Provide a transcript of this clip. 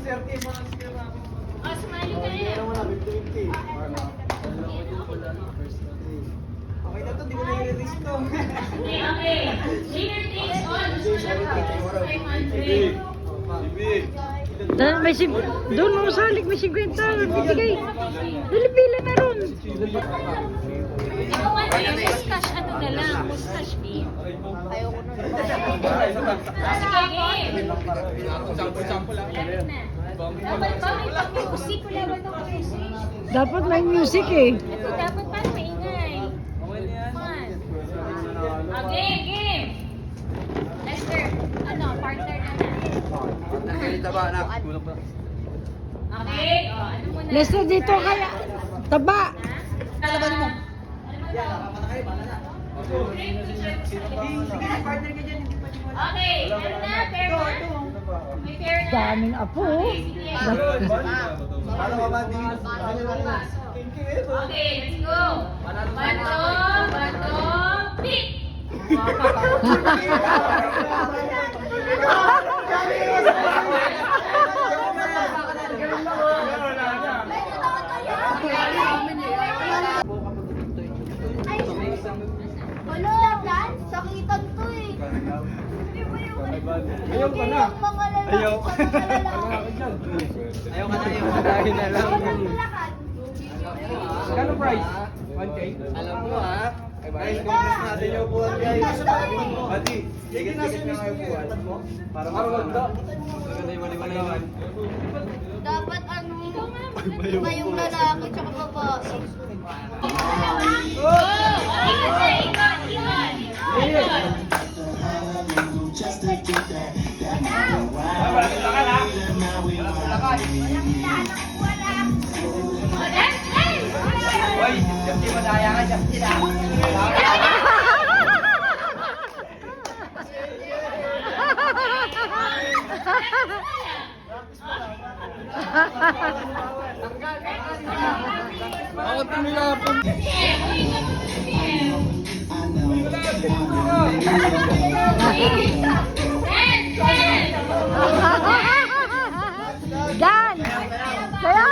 Oh, sumali ka na. Okay na to, di ko na i-release to. Okay, okay. Winner takes all. Gusto ko lang 500. Doon mo salig, may 50. Bigay. Pili na ron. Ikaw ano yung mustache, ano na lang, mustache beef. Ayoko na. Sige, game. Malapit na. Dapat ba may pang-music? Wala ba itong music? Dapat may music eh. Ito dapat paano maingay? Fun. Okay, game. Lester, ano, partner na na. Nakita ba, anak? Okay, oh, ano muna? Lester, dito kaya. Taba. Kalaban mo. Partner ka dyan, hindi pa di mo. Okay, ano na, pair na? May pair na? Daming apo. Okay, sige. Paano ka ba, di? Okay, let's go. Bato, pick! Wala, Dan. Sakitan to eh. Ayaw ka na. Ayaw. Ayaw ka na, ayaw ka dahil na lang. Kano price? 1K? Alam mo ha? Guys, kumpres natin yung buwan guys. Ati, ticket na nga yung buwan. Para maganda. Maganda yung maliwanawan. Dapat ano, iba yung lalaki tsaka babae. Hoy, Japti madaya ka, Japti na. Ako tumilapon. Dan. Kaya.